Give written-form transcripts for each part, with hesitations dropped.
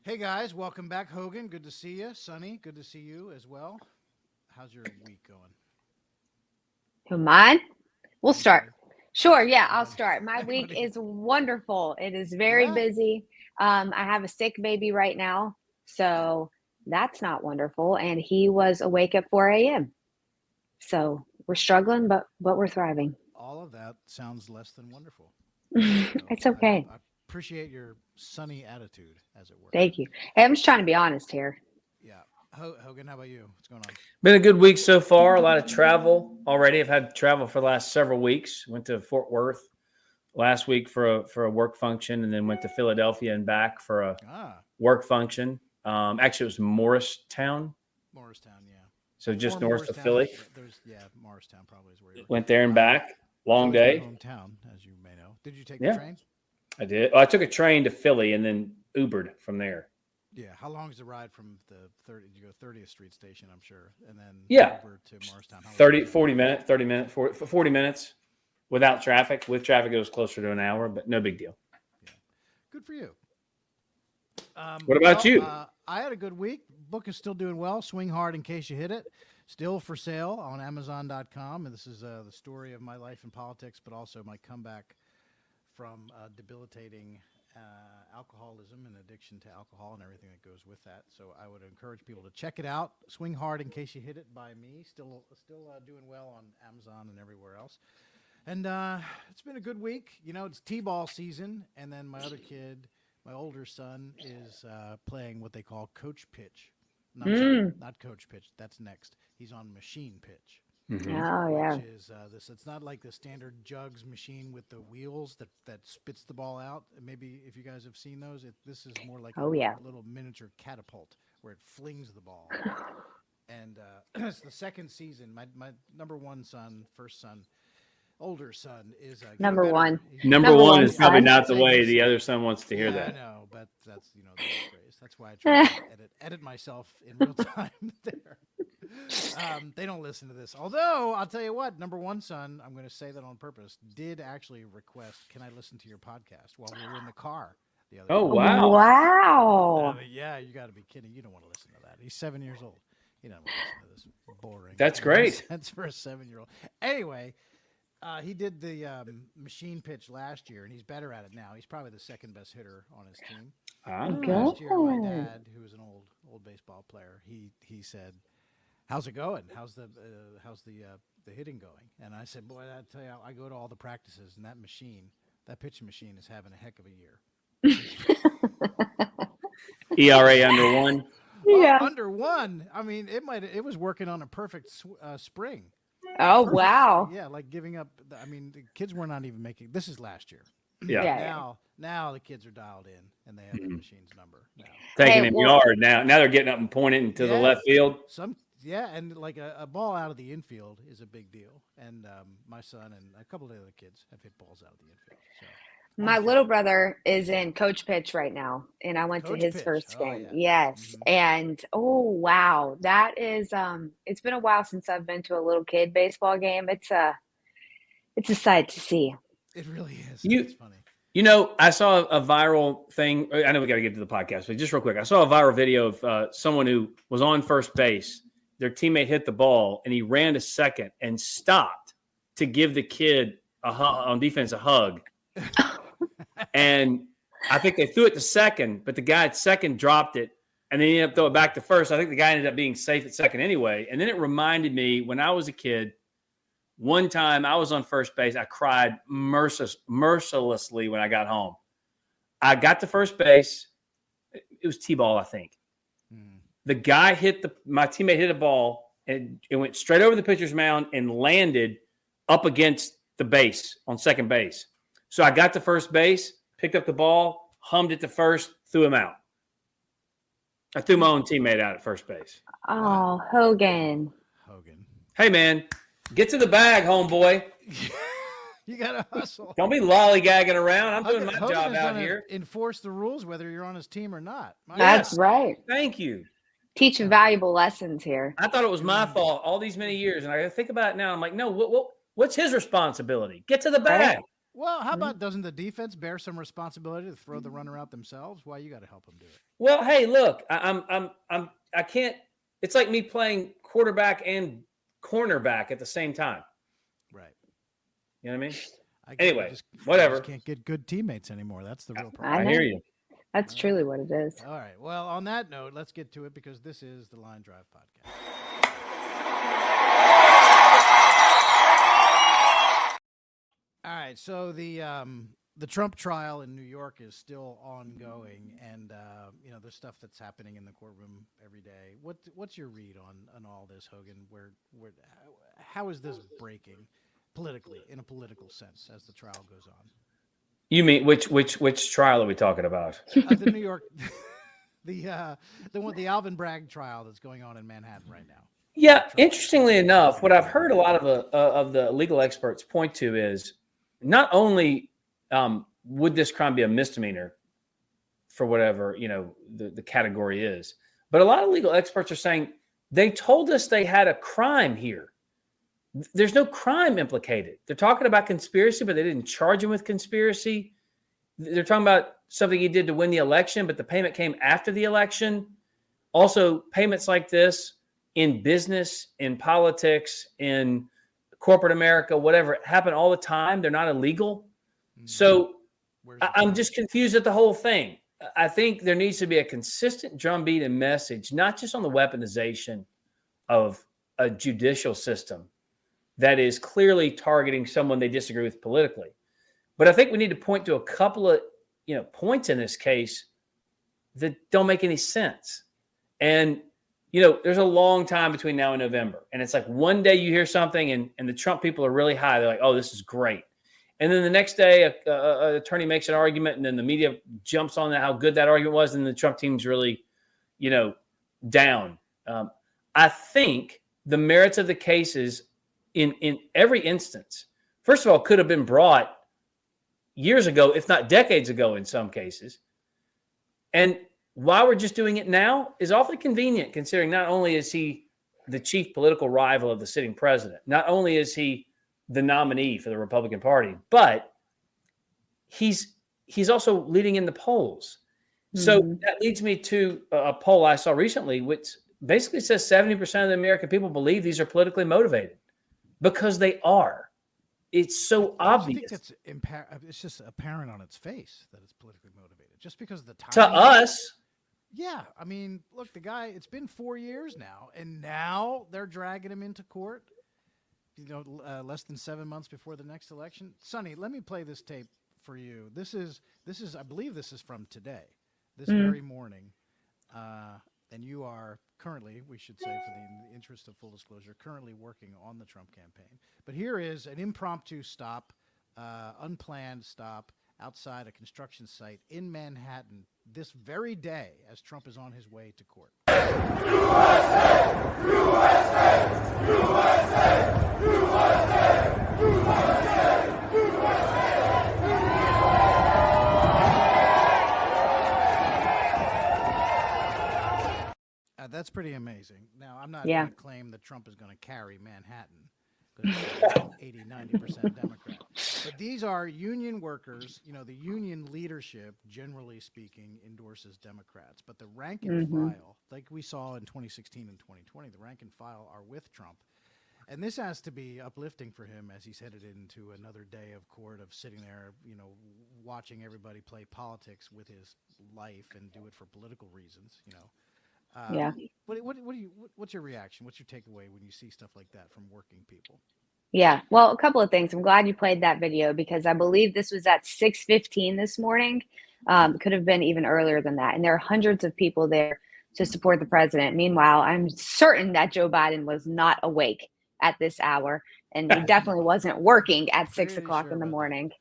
Hey guys, welcome back. Hogan, good to see you. Sonny, good to see you as well. How's your week going? Who, mine? We'll start. Anybody? Sure, yeah, I'll Anybody? start. My week Anybody? is wonderful. It is very Yeah. busy. I have a sick baby right now, so that's not wonderful. And he was awake at 4 a.m. So we're struggling, but we're thriving. All of that sounds less than wonderful. So It's okay. I appreciate your sunny attitude, as it were. Thank you. Hey, I'm just trying to be honest here. Yeah. Hogan, how about you? What's going on? Been a good week so far. A lot of travel already. I've had travel for the last several weeks. Went to Fort Worth last week for a work function, and then went to Philadelphia and back for a work function. Actually, it was Morristown, Yeah. so just Or north of Morristown. Philly. Morristown probably is where you're. Went there and back. Long Philly's my day. hometown, as you may know. Did you take Yeah. the train? I did. I took a train to Philly and then Ubered from there. Yeah. How long is the ride from the 30? Did you go 30th Street station? I'm sure, and then over to Morristown. How long 30 is it? 40 minutes 30 minutes 40 minutes without traffic. With traffic it was closer to an hour, but no big deal. Yeah. Good for you. What about you? I had a good week. Book is still doing well. Swing Hard in Case You Hit It. Still for sale on Amazon.com. And this is the story of my life in politics, but also my comeback from debilitating alcoholism and addiction to alcohol and everything that goes with that. So I would encourage people to check it out. Swing Hard in Case You Hit It by me. Still doing well on Amazon and everywhere else. And it's been a good week. You know, it's T-ball season, and then my other kid, my older son, is playing what they call coach pitch. No, I'm sorry, not coach pitch. That's next. He's on machine pitch. Mm-hmm. Oh, yeah. Which is this. It's not like the standard jugs machine with the wheels that spits the ball out. Maybe if you guys have seen those, this is more like a little miniature catapult where it flings the ball. And it's the second season. My number one son, first son, older son is Number one. Number one is probably not the way the other son wants to hear that. I know, but that's the phrase. That's why I try to edit myself in real time there. They don't listen to this. Although I'll tell you what, number one son, I'm going to say that on purpose, did actually request, "Can I listen to your podcast?" while we were in the car the other day. Oh, wow. Wow. Yeah, you got to be kidding. You don't want to listen to that. He's 7 years old. You don't want to listen to this boring. That's great. That's for a 7-year-old. Anyway. He did the machine pitch last year, and he's better at it now. He's probably the second best hitter on his team. Last year, my dad, who was an old baseball player, he said, "How's it going? How's the hitting going?" And I said, "Boy, I tell you, I go to all the practices, and that pitching machine is having a heck of a year." ERA under 1. Yeah. Under 1. I mean, it was working on a perfect spring. Oh, wow. Yeah, like giving up. I mean, the kids were not even making. This is last year. Yeah. Now the kids are dialed in, and they have the machine's number now. Taking him yard now. Now they're getting up and pointing to the left field. And like a ball out of the infield is a big deal. And my son and a couple of the other kids have hit balls out of the infield. So. My little brother is in coach pitch right now, and I went to his first game. Yeah. Yes. And wow, that is it's been a while since I've been to a little kid baseball game. It's a sight to see. It really is. It's funny. You know, I saw a viral thing. I know we got to get to the podcast, but just real quick, I saw a viral video of someone who was on first base. Their teammate hit the ball, and he ran to second and stopped to give the kid on defense a hug. And I think they threw it to second, but the guy at second dropped it, and then he ended up throwing it back to first. I think the guy ended up being safe at second anyway. And then it reminded me when I was a kid, one time I was on first base. I cried mercilessly when I got home. I got to first base. It was T-ball, I think. The guy my teammate hit a ball, and it went straight over the pitcher's mound and landed up against the base on second base. So I got to first base, picked up the ball, hummed it to first, threw him out. I threw my own teammate out at first base. Oh, Hogan. Hey, man, get to the bag, homeboy. You got to hustle. Don't be lollygagging around. I'm doing my job out here. Enforce the rules whether you're on his team or not. That's right. Thank you. Teaching valuable lessons here. I thought it was my fault all these many years, and I think about it now. I'm like, no, what's his responsibility? Get to the bag. Right. Well, how about doesn't the defense bear some responsibility to throw the runner out themselves? Why you got to help them do it? Well, hey, look, I can't. It's like me playing quarterback and cornerback at the same time. Right. You know what I mean? Anyway, whatever. Just can't get good teammates anymore. That's the real problem. I hear you. That's truly what it is. All right. Well, on that note, let's get to it because this is the Line Drive podcast. All right. So the Trump trial in New York is still ongoing, and there's stuff that's happening in the courtroom every day. What's your read on all this, Hogan? How is this breaking politically, in a political sense, as the trial goes on? You mean which trial are we talking about? The New York, the Alvin Bragg trial that's going on in Manhattan right now. Yeah, interestingly enough, what I've heard a lot of the legal experts point to is not only would this crime be a misdemeanor for whatever the category is, but a lot of legal experts are saying they told us they had a crime here. There's no crime implicated. They're talking about conspiracy, but they didn't charge him with conspiracy. They're talking about something he did to win the election, but the payment came after the election. Also, payments like this in business, in politics, in corporate America, whatever, happen all the time. They're not illegal. So I'm just confused at the whole thing. I think there needs to be a consistent drumbeat and message, not just on the weaponization of a judicial system that is clearly targeting someone they disagree with politically. But I think we need to point to a couple of points in this case that don't make any sense. And there's a long time between now and November. And it's like one day you hear something and the Trump people are really high. They're like, oh, this is great. And then the next day, an attorney makes an argument, and then the media jumps on how good that argument was, and the Trump team's really, down. I think the merits of the cases in every instance, first of all, could have been brought years ago, if not decades ago in some cases. And why we're just doing it now is awfully convenient, considering not only is he the chief political rival of the sitting president, not only is he the nominee for the Republican Party, but he's also leading in the polls. Mm-hmm. So that leads me to a poll I saw recently, which basically says 70% of the American people believe these are politically motivated, because they are. It's so obvious. I think it's just apparent on its face that it's politically motivated, just because of the time. To us. Yeah. I mean, look, the guy, it's been 4 years now, and now they're dragging him into court, less than 7 months before the next election. Sonny, let me play this tape for you. This is, I believe this is from today, this very morning. And you are currently, we should say, for the interest of full disclosure, currently working on the Trump campaign. But here is an impromptu stop, unplanned stop outside a construction site in Manhattan this very day as Trump is on his way to court. USA! USA! USA! USA! USA! USA! That's pretty amazing. Now, I'm not going to claim that Trump is going to carry Manhattan, because it's 80-90% Democrat. But these are union workers. The union leadership, generally speaking, endorses Democrats. But the rank and file, like we saw in 2016 and 2020, the rank and file are with Trump. And this has to be uplifting for him as he's headed into another day of court, of sitting there, watching everybody play politics with his life and do it for political reasons, What's your reaction? What's your takeaway when you see stuff like that from working people? Yeah. Well, a couple of things. I'm glad you played that video, because I believe this was at 6:15 this morning. Could have been even earlier than that. And there are hundreds of people there to support the president. Meanwhile, I'm certain that Joe Biden was not awake at this hour, and he definitely wasn't working at 6 o'clock in the morning.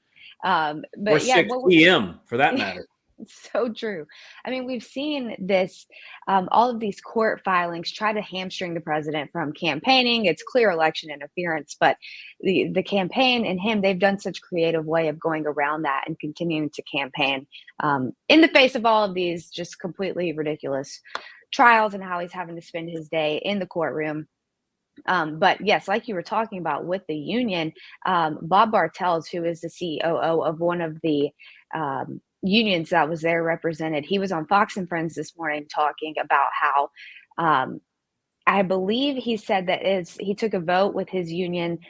But or 6 p.m. for that matter. So true. I mean, we've seen this, all of these court filings try to hamstring the president from campaigning. It's clear election interference, but the campaign and him, they've done such a creative way of going around that and continuing to campaign in the face of all of these just completely ridiculous trials, and how he's having to spend his day in the courtroom. But yes, like you were talking about with the union, Bob Bartels, who is the COO of one of the unions that was there represented, he was on Fox and Friends this morning talking about how I believe he said that he took a vote with his union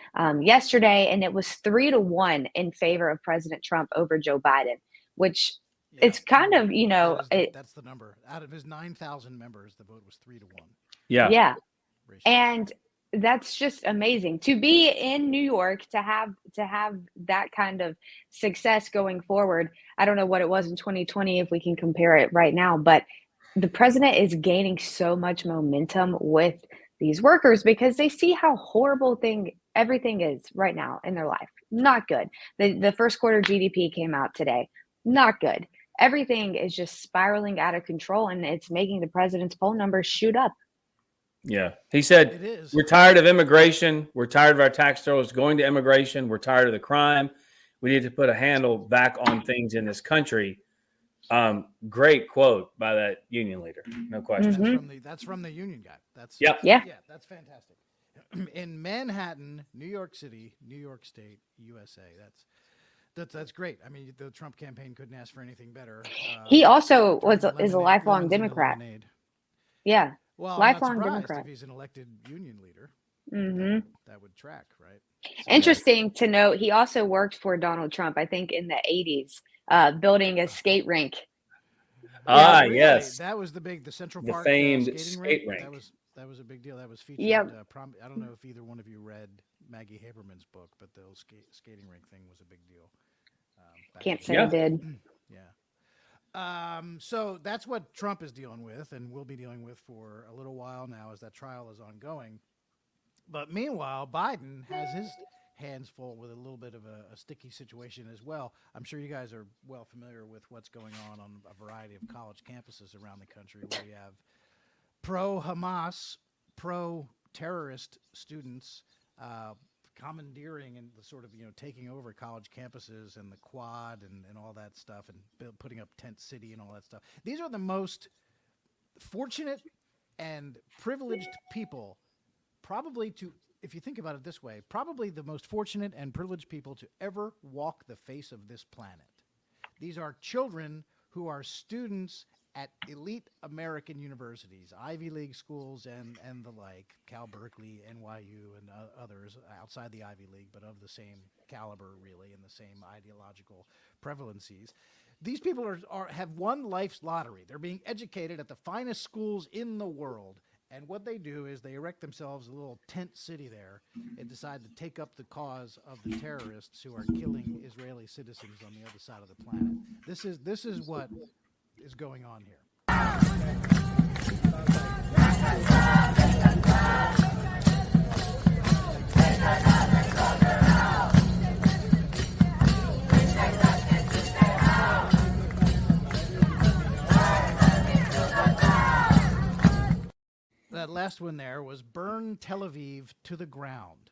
yesterday, and it was 3-1 in favor of President Trump over Joe Biden, which it's kind of, that's the number. Out of his 9,000 members, the vote was 3-1. Yeah. And that's just amazing to be in New York, to have that kind of success going forward. I don't know what it was in 2020 if we can compare it right now, but the president is gaining so much momentum with these workers because they see how horrible everything is right now in their life. Not good. The first quarter GDP came out today. Not good. Everything is just spiraling out of control, and it's making the president's poll numbers shoot up. Yeah. He said, we're tired of immigration. We're tired of our tax dollars going to immigration. We're tired of the crime. We need to put a handle back on things in this country. Great quote by that union leader. No question. Mm-hmm. That's from the union guy. Yeah, that's fantastic. In Manhattan, New York City, New York State, USA. That's great. I mean, the Trump campaign couldn't ask for anything better. He also is a lifelong Democrat. Yeah. Well, lifelong I'm not Democrat. If he's an elected union leader, that would track, right? So, interesting to note, he also worked for Donald Trump, I think in the 80s, building a skate rink. Really? Yes. That was the Central the Park famed skating rink. That was a big deal. That was featured. Yep. I don't know if either one of you read Maggie Haberman's book, but the skating rink thing was a big deal. Can't say I did. Yeah. So that's what Trump is dealing with and will be dealing with for a little while now as that trial is ongoing. But meanwhile, Biden has his hands full with a little bit of a sticky situation as well. I'm sure you guys are well familiar with what's going on a variety of college campuses around the country where you have pro-Hamas, pro-terrorist students commandeering and the sort of, taking over college campuses and the quad and all that stuff and putting up tent city and all that stuff. These are the most fortunate and privileged people probably if you think about it this way, probably the most fortunate and privileged people to ever walk the face of this planet. These are children who are students at elite American universities, Ivy League schools and the like, Cal Berkeley, NYU, and others outside the Ivy League, but of the same caliber, really, and the same ideological prevalencies. These people have won life's lottery. They're being educated at the finest schools in the world. And what they do is they erect themselves a little tent city there and decide to take up the cause of the terrorists who are killing Israeli citizens on the other side of the planet. This is what is going on here. That last one there was burn Tel Aviv to the ground.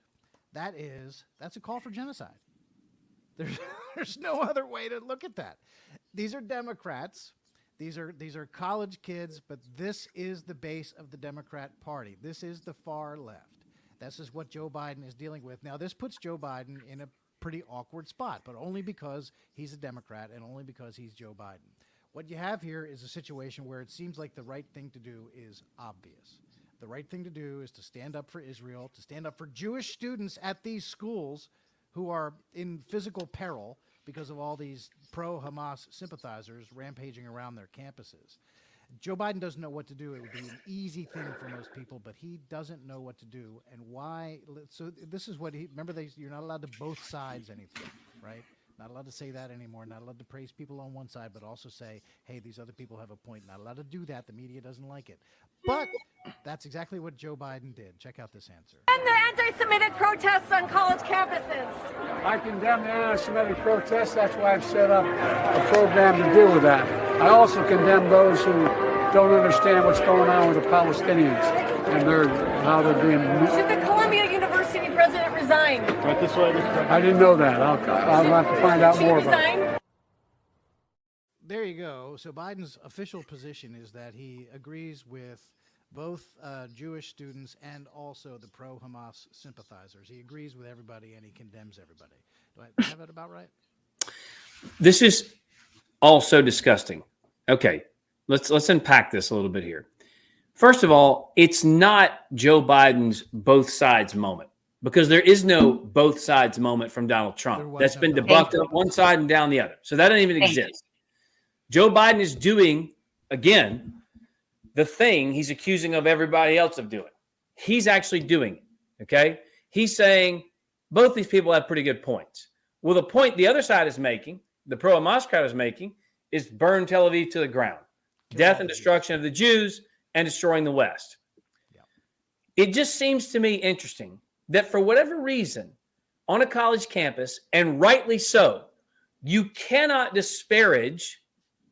That's a call for genocide. There's no other way to look at that. These are Democrats. These are college kids, but this is the base of the Democrat Party. This is the far left. This is what Joe Biden is dealing with. Now, this puts Joe Biden in a pretty awkward spot, but only because he's a Democrat and only because he's Joe Biden. What you have here is a situation where it seems like the right thing to do is obvious. The right thing to do is to stand up for Israel, to stand up for Jewish students at these schools who are in physical peril because of all these pro-Hamas sympathizers rampaging around their campuses. Joe Biden doesn't know what to do. It would be an easy thing for most people, but he doesn't know what to do. And why? So this is what remember, you're not allowed to both sides anything, right? Not allowed to say that anymore. Not allowed to praise people on one side, but also say, hey, these other people have a point. Not allowed to do that. The media doesn't like it. But that's exactly what Joe Biden did. Check out this answer. And the anti-Semitic protests on college campuses. I condemn the anti-Semitic protests. That's why I've set up a program to deal with that. I also condemn those who don't understand what's going on with the Palestinians and how they're being. Should the Columbia University president resign? Right this way, Mr. President. I didn't know that. I'll have to find out more about it. There you go. So Biden's official position is that he agrees with both Jewish students and also the pro-Hamas sympathizers. He agrees with everybody and he condemns everybody. Do I have it about right? This is all so disgusting. Okay, let's unpack this a little bit here. First of all, it's not Joe Biden's both sides moment, because there is no both sides moment from Donald Trump. That's been debunked up one side and down the other. So that doesn't even exist. Joe Biden is doing, again, the thing he's accusing of everybody else of doing. He's actually doing it, okay? He's saying both these people have pretty good points. Well, the point the other side is making, the pro-Hamas crowd is making, is burn Tel Aviv to the ground. Death and destruction of the Jews and destroying the West. Yeah. It just seems to me interesting that for whatever reason, on a college campus, and rightly so, you cannot disparage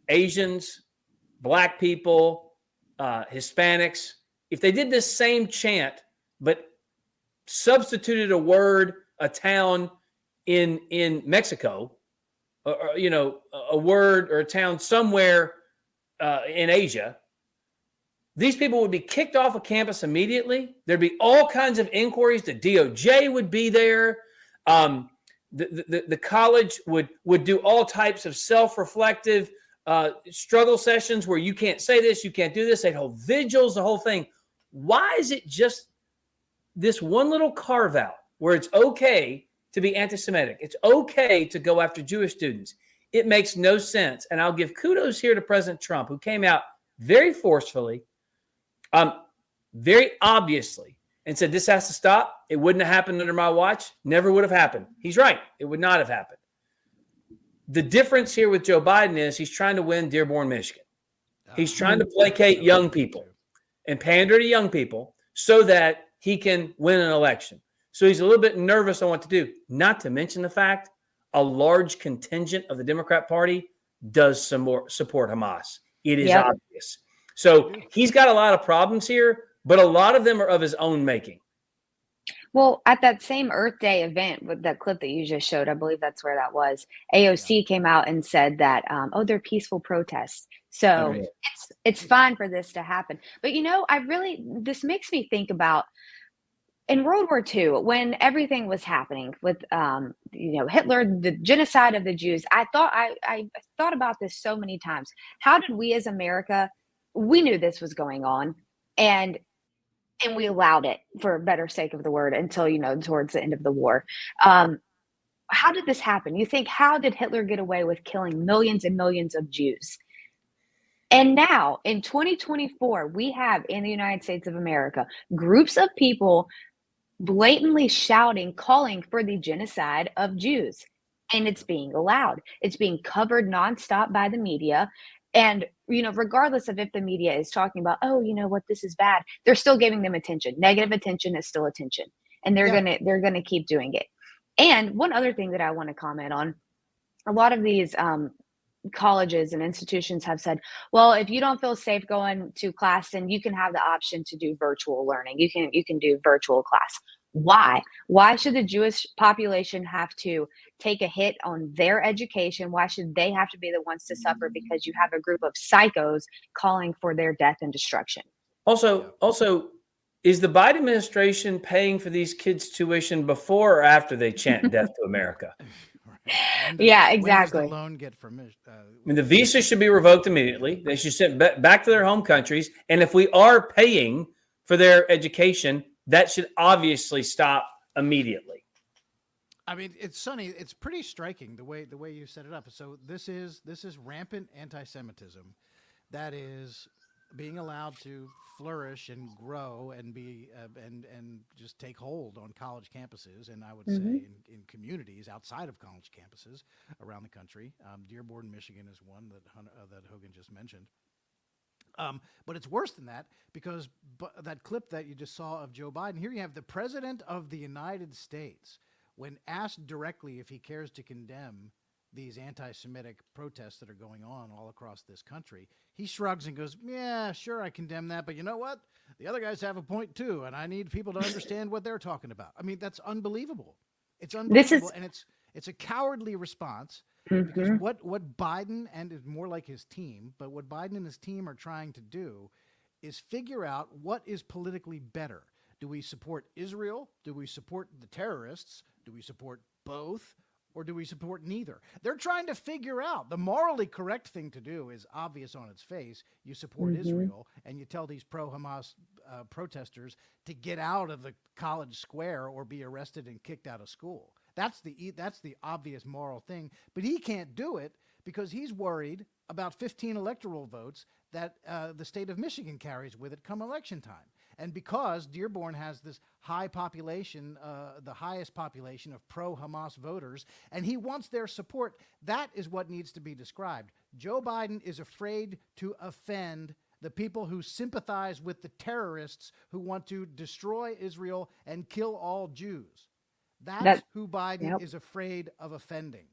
Asians, Black people, Hispanics. If they did this same chant, but substituted a word, a town in Mexico, or a word or a town somewhere in Asia, these people would be kicked off of campus immediately. There'd be all kinds of inquiries. The DOJ would be there. The college would do all types of self-reflective struggle sessions where you can't say this, you can't do this. They'd hold vigils, the whole thing. Why is it just this one little carve out where it's okay to be anti-Semitic? It's okay to go after Jewish students. It makes no sense. And I'll give kudos here to President Trump, who came out very forcefully, very obviously, and said, this has to stop. It wouldn't have happened under my watch. Never would have happened. He's right. It would not have happened. The difference here with Joe Biden is he's trying to win Dearborn, Michigan. He's trying to placate young people and pander to young people so that he can win an election. So he's a little bit nervous on what to do, not to mention the fact a large contingent of the Democrat Party does support Hamas. It is obvious. So he's got a lot of problems here, but a lot of them are of his own making. Well, at that same Earth Day event with that clip that you just showed, I believe that's where that was, AOC came out and said that, they're peaceful protests. So it's fine for this to happen. But, this makes me think about in World War II, when everything was happening with, Hitler, the genocide of the Jews, I thought about this so many times. How did we as America, we knew this was going on, and we allowed it, for a better sake of the word, until, towards the end of the war. How did this happen? You think, how did Hitler get away with killing millions and millions of Jews? And now in 2024, we have in the United States of America, groups of people blatantly shouting, calling for the genocide of Jews. And it's being allowed. It's being covered nonstop by the media. And, regardless of if the media is talking about, this is bad, they're still giving them attention. Negative attention is still attention. And they're going to keep doing it. And one other thing that I want to comment on, a lot of these colleges and institutions have said, well, if you don't feel safe going to class, then you can have the option to do virtual learning. You can do virtual class. Why? Why should the Jewish population have to take a hit on their education? Why should they have to be the ones to suffer because you have a group of psychos calling for their death and destruction? Also, is the Biden administration paying for these kids' tuition before or after they chant death to America? Yeah, exactly. When does the loan get permission? The visa should be revoked immediately. They should send back to their home countries. And if we are paying for their education, that should obviously stop immediately. I mean, it's pretty striking the way you set it up. So this is rampant anti-Semitism that is being allowed to flourish and grow and be and just take hold on college campuses, and I would say in communities outside of college campuses around the country. Dearborn, Michigan is one that Hogan just mentioned. But it's worse than that, because that clip that you just saw of Joe Biden, here you have the President of the United States, when asked directly if he cares to condemn these anti-Semitic protests that are going on all across this country, he shrugs and goes, yeah, sure, I condemn that. But you know what? The other guys have a point too, and I need people to understand what they're talking about. I mean, that's unbelievable. It's unbelievable, and it's a cowardly response. Because what Biden, and it's more like his team, but what Biden and his team are trying to do is figure out what is politically better. Do we support Israel? Do we support the terrorists? Do we support both? Or do we support neither? They're trying to figure out. The morally correct thing to do is obvious on its face. You support Israel, and you tell these pro-Hamas protesters to get out of the college square or be arrested and kicked out of school. That's the obvious moral thing. But he can't do it because he's worried about 15 electoral votes that the state of Michigan carries with it come election time. And because Dearborn has this high population, the highest population of pro-Hamas voters, and he wants their support, that is what needs to be described. Joe Biden is afraid to offend the people who sympathize with the terrorists who want to destroy Israel and kill all Jews. That's who Biden is afraid of offending.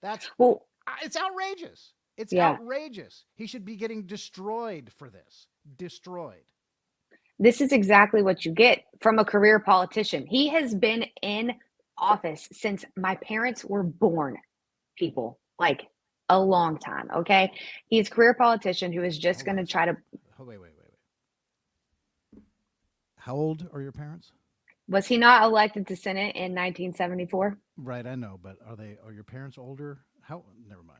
It's outrageous. It's outrageous. He should be getting destroyed for this. Destroyed. This is exactly what you get from a career politician. He has been in office since my parents were born, people, like a long time, okay? He's a career politician who is just going to try to... Wait. How old are your parents? Was he not elected to Senate in 1974? Right, I know, but are your parents older? Never mind.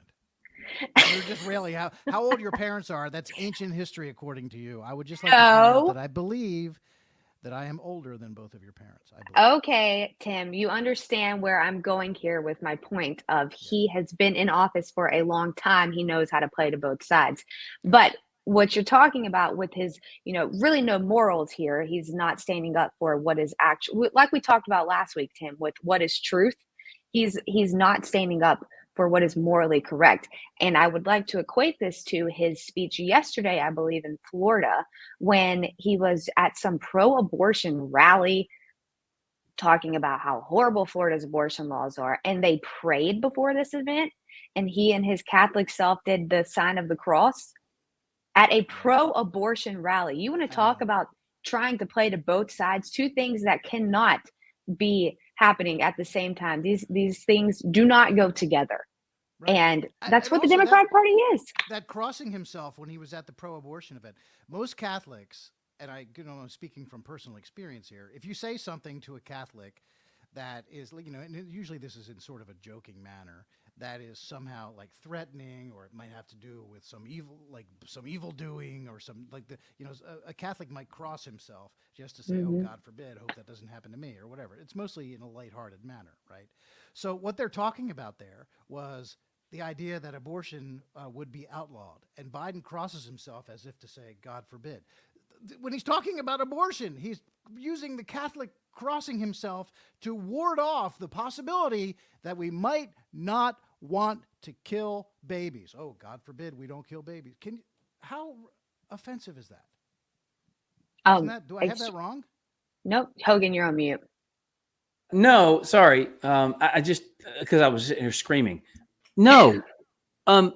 You're just really how old your parents are. That's ancient history, according to you. I would just like to point out that I believe that I am older than both of your parents. Okay, Tim, you understand where I'm going here with my point of he has been in office for a long time. He knows how to play to both sides. But what you're talking about with his, really no morals here. He's not standing up for what is actual, like we talked about last week, Tim, with what is truth. He's not standing up for what is morally correct. And I would like to equate this to his speech yesterday, I believe, in Florida, when he was at some pro-abortion rally talking about how horrible Florida's abortion laws are. And they prayed before this event, and he and his Catholic self did the sign of the cross at a pro-abortion rally. You want to talk about trying to play to both sides, two things that cannot be happening at the same time. These things do not go together. Right. And that's what the Democratic Party is. That crossing himself when he was at the pro-abortion event. Most Catholics, and I'm speaking from personal experience here, if you say something to a Catholic that is, and usually this is in sort of a joking manner, that is somehow like threatening, or it might have to do with some evil doing, or some a Catholic might cross himself just to say, oh, God forbid, hope that doesn't happen to me, or whatever. It's mostly in a lighthearted manner, right? So what they're talking about there was the idea that abortion would be outlawed, and Biden crosses himself as if to say, God forbid. When he's talking about abortion, he's using the Catholic crossing himself to ward off the possibility that we might not want to kill babies. Oh, God forbid we don't kill babies. How offensive is that? Do I have that wrong? Nope. Hogan, you're on mute. No, sorry. I just, because I was sitting here screaming. No. The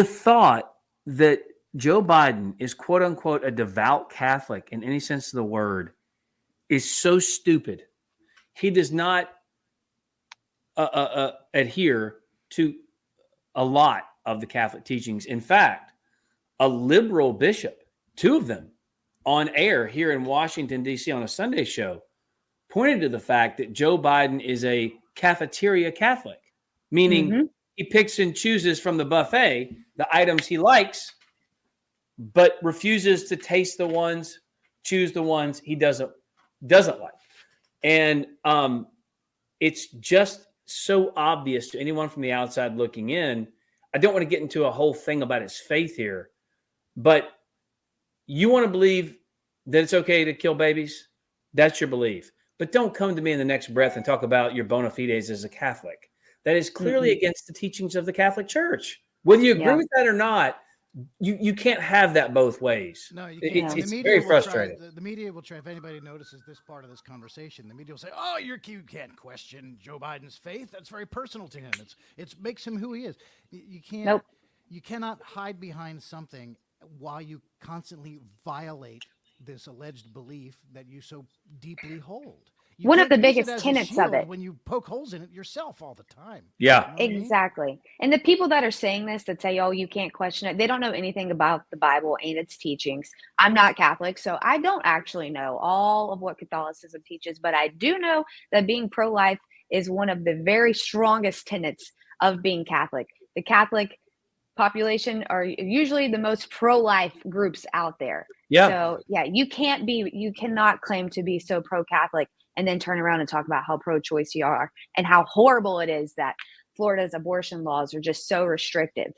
thought that Joe Biden is quote unquote a devout Catholic in any sense of the word is so stupid. He does not adhere to a lot of the Catholic teachings. In fact, a liberal bishop, two of them on air here in Washington, D.C. on a Sunday show, pointed to the fact that Joe Biden is a cafeteria Catholic, meaning he picks and chooses from the buffet the items he likes, but refuses to taste the ones, choose the ones he doesn't like. And it's just so obvious to anyone from the outside looking in. I don't want to get into a whole thing about his faith here, but you want to believe that it's okay to kill babies? That's your belief. But don't come to me in the next breath and talk about your bona fides as a Catholic. That is clearly against the teachings of the Catholic Church. Whether you agree with that or not, you can't have that both ways. No, you can't. It's very frustrating. The media will try, if anybody notices this part of this conversation, the media will say, oh, you can't question Joe Biden's faith. That's very personal to him. It makes him who he is. You can't. Nope. You cannot hide behind something while you constantly violate this alleged belief that you so deeply hold. You One of can't the use it biggest as a tenets of shield it. when you poke holes in it yourself all the time. Yeah. You know what I mean? Exactly. And the people that are saying this, that say, oh, you can't question it, they don't know anything about the Bible and its teachings. I'm not Catholic, so I don't actually know all of what Catholicism teaches, but I do know that being pro life is one of the very strongest tenets of being Catholic. The Catholic population are usually the most pro life groups out there. Yeah. So, yeah, you cannot claim to be so pro Catholic and then turn around and talk about how pro choice you are and how horrible it is that Florida's abortion laws are just so restrictive.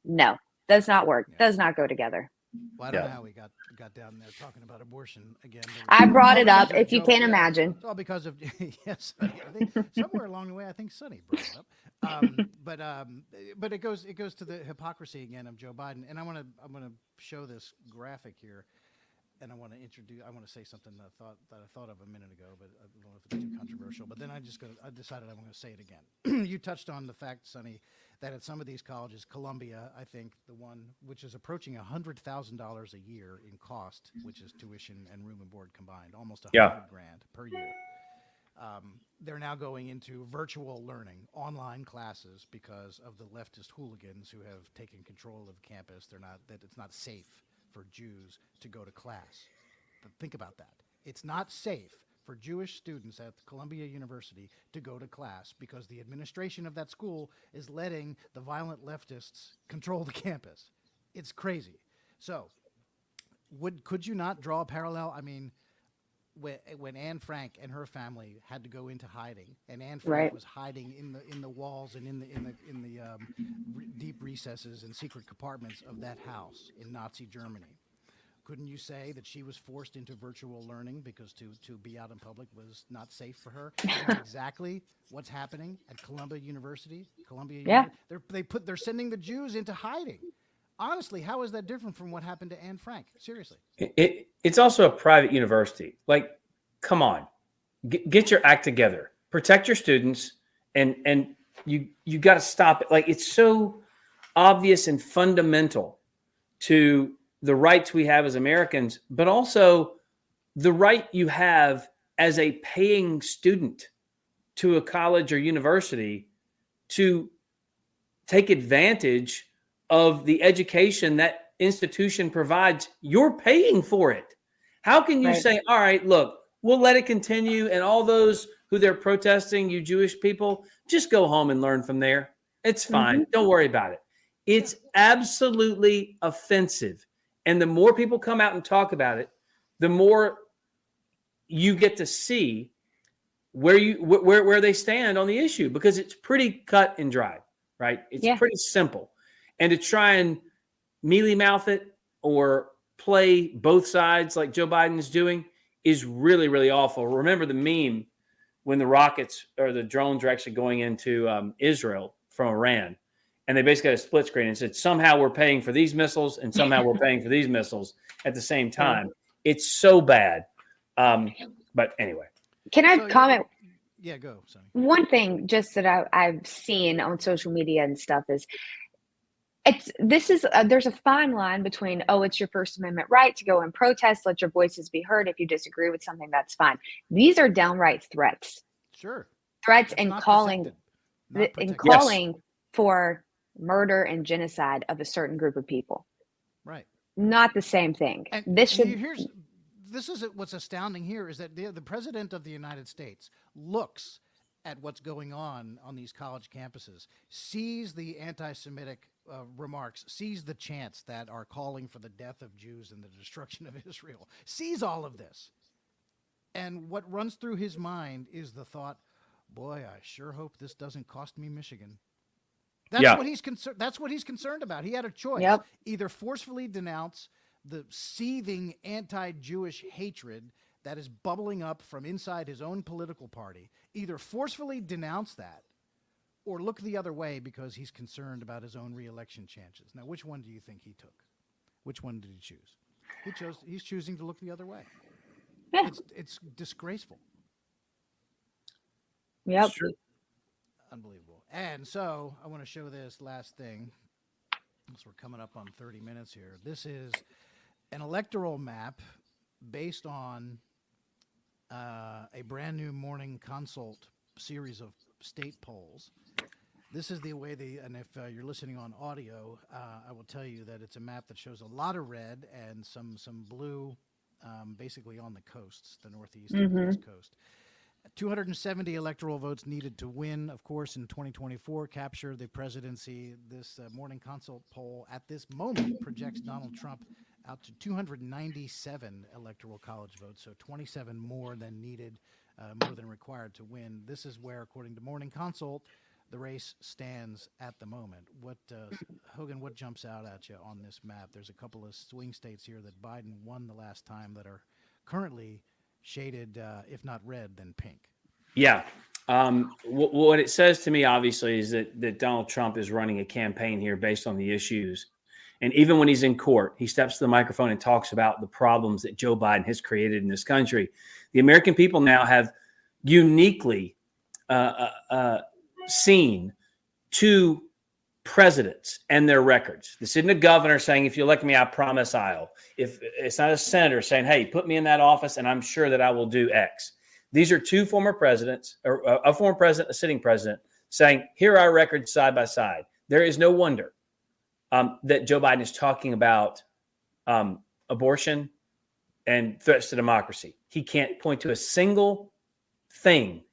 No, does not work. Yeah. Does not go together. Well, I don't Yeah. know how we got down there talking about abortion again. I brought All it up, because of if you Joe- can't yeah, imagine. It's all because of yes. I think somewhere along the way, I think Sonny brought it up. But it goes to the hypocrisy again of Joe Biden, and I'm gonna show this graphic here, and I want to say something that I thought of a minute ago, but I don't know if it's too controversial. But then I decided I'm going to say it again. You touched on the fact, Sonny, that at some of these colleges, Columbia, I think the one which is approaching $100,000 a year in cost, which is tuition and room and board combined, almost $100,000 per year. They're now going into virtual learning, online classes, because of the leftist hooligans who have taken control of campus. It's not safe for Jews to go to class. But think about that. It's not safe for Jewish students at Columbia University to go to class because the administration of that school is letting the violent leftists control the campus. It's crazy. So, could you not draw a parallel? I mean, when Anne Frank and her family had to go into hiding, and Anne Frank Right. was hiding in the walls and in the deep recesses and secret compartments of that house in Nazi Germany, couldn't you say that she was forced into virtual learning because to be out in public was not safe for her? That's exactly what's happening at Columbia University. Yeah. They're sending the Jews into hiding. Honestly, how is that different from what happened to Anne Frank? Seriously. It's also a private university. Like, come on, get your act together, protect your students, and you got to stop it. Like, it's so obvious and fundamental to the rights we have as Americans, but also the right you have as a paying student to a college or university to take advantage of the education that institution provides. You're paying for it. How can you Right. say, all right, look, we'll let it continue, and all those who they're protesting, you Jewish people, just go home and learn from there. It's fine. Don't worry about it. It's absolutely offensive. And the more people come out and talk about it, the more you get to see where they stand on the issue, because it's pretty cut and dry, right? It's pretty simple. And to try and mealy mouth it or play both sides like Joe Biden is doing is really, really awful. Remember the meme when the rockets or the drones are actually going into Israel from Iran, and they basically had a split screen and said, somehow we're paying for these missiles and somehow we're paying for these missiles at the same time. It's so bad. But anyway. Can I comment? Yeah, go, Sonny. One thing just that I've seen on social media and stuff is there's a fine line between, oh, it's your First Amendment right to go and protest, let your voices be heard. If you disagree with something, that's fine. These are downright threats. Sure. Threats That's and not calling protected. Not and protected. calling for murder and genocide of a certain group of people. Right. Not the same thing. And This is what's astounding here is that the president of the United States looks at what's going on these college campuses, sees the anti-Semitic remarks, sees the chants that are calling for the death of Jews and the destruction of Israel, sees all of this. And what runs through his mind is the thought, boy, I sure hope this doesn't cost me Michigan. That's what he's concerned about. He had a choice. Yep. Either forcefully denounce the seething anti-Jewish hatred that is bubbling up from inside his own political party, either forcefully denounce that or look the other way because he's concerned about his own reelection chances. Now, which one do you think he took? Which one did he choose? He's choosing to look the other way. Yeah. It's disgraceful. Yep. Sure. Unbelievable. And so I want to show this last thing, because we're coming up on 30 minutes here. This is an electoral map based on a brand new Morning Consult series of state polls. This is the way and if you're listening on audio, I will tell you that it's a map that shows a lot of red and some blue, basically on the coasts, the Northeast and the East Coast. 270 electoral votes needed to win, of course, in 2024, capture the presidency. This Morning Consult poll at this moment projects Donald Trump out to 297 Electoral College votes, so 27 more than needed, more than required to win. This is where, according to Morning Consult, the race stands at the moment. What, Hogan, what jumps out at you on this map? There's a couple of swing states here that Biden won the last time that are currently shaded, if not red, then pink. Yeah. What it says to me, obviously, is that Donald Trump is running a campaign here based on the issues. And even when he's in court, he steps to the microphone and talks about the problems that Joe Biden has created in this country. The American people now have uniquely seen two presidents and their records. This isn't a governor saying, if you elect me, I promise I'll. If it's not a senator saying, hey, put me in that office and I'm sure that I will do X. These are two former presidents, or a former president, a sitting president, saying, here are our records side by side. There is no wonder that Joe Biden is talking about abortion and threats to democracy. He can't point to a single thing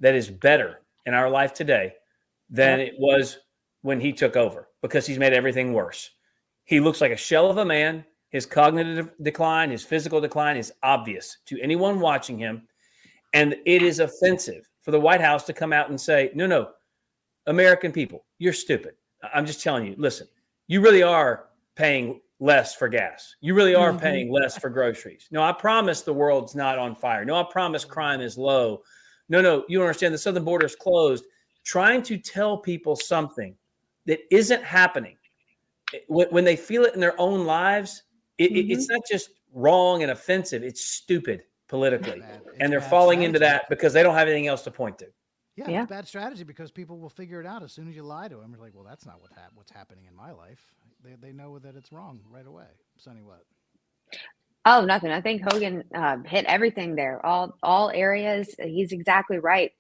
that is better in our life today than it was when he took over, because he's made everything worse. He looks like a shell of a man. His cognitive decline, his physical decline is obvious to anyone watching him. And it is offensive for the White House to come out and say, no, American people, you're stupid. I'm just telling you, listen, you really are paying less for gas. You really are paying less for groceries. No, I promise the world's not on fire. No, I promise crime is low. No, you don't understand. The southern border is closed. Trying to tell people something that isn't happening when they feel it in their own lives, it's not just wrong and offensive. It's stupid politically. And they're falling into that because they don't have anything else to point to. Yeah, it's bad strategy because people will figure it out as soon as you lie to them. They're like, well, that's not what's happening in my life. They know that it's wrong right away. Sonny, what? Oh, nothing. I think Hogan hit everything there. All areas. He's exactly right.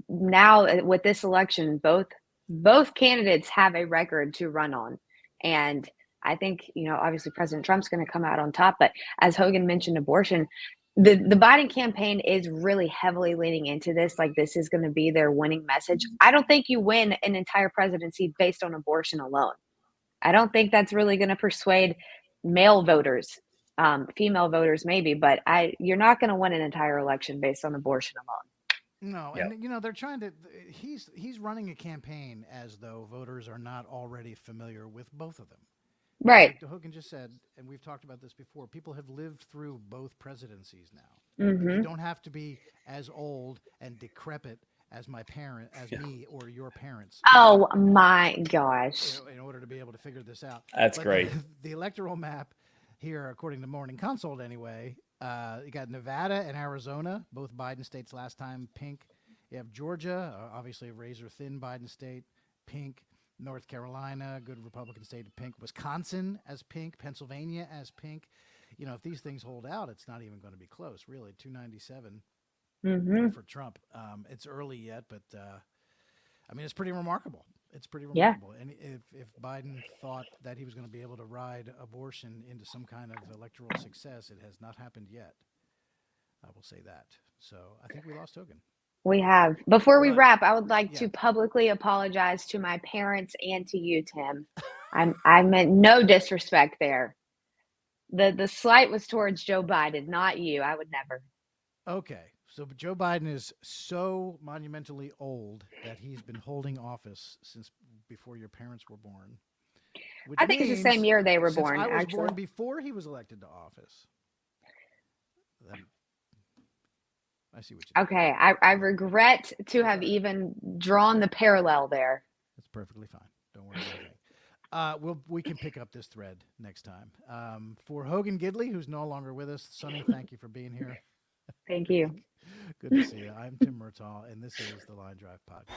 Now with this election, both candidates have a record to run on, and I think obviously President Trump's going to come out on top. But as Hogan mentioned, abortion. The Biden campaign is really heavily leaning into this. Like, this is going to be their winning message. I don't think you win an entire presidency based on abortion alone. I don't think that's really going to persuade male voters, female voters maybe, but you're not going to win an entire election based on abortion alone. No, and they're trying to. He's running a campaign as though voters are not already familiar with both of them. Right. Like Hogan just said, and we've talked about this before, people have lived through both presidencies now. You don't have to be as old and decrepit as me or your parents. Oh my gosh. In order to be able to figure this out. That's great. The electoral map here, according to Morning Consult anyway, you got Nevada and Arizona, both Biden states last time, pink. You have Georgia, obviously a razor-thin Biden state, pink. North Carolina, good Republican state, pink. Wisconsin as pink. Pennsylvania as pink. If these things hold out, it's not even going to be close, really. 297 for Trump. It's early yet, but it's pretty remarkable. It's pretty remarkable. And if Biden thought that he was going to be able to ride abortion into some kind of electoral success, it has not happened yet. I will say that. So I think we lost Hogan. We have. Before we wrap, I would like to publicly apologize to my parents and to you, Tim. I meant no disrespect there. The slight was towards Joe Biden, not you. I would never. Okay. So Joe Biden is so monumentally old that he's been holding office since before your parents were born. I think it's the same year they were born, I was actually. born before he was elected to office. I see what you did. Okay, I regret to have even drawn the parallel there. That's perfectly fine. Don't worry about it. We can pick up this thread next time. For Hogan Gidley, who's no longer with us, Sonny, thank you for being here. Thank you. Good to see you. I'm Tim Murtaugh, and this is the Line Drive Podcast.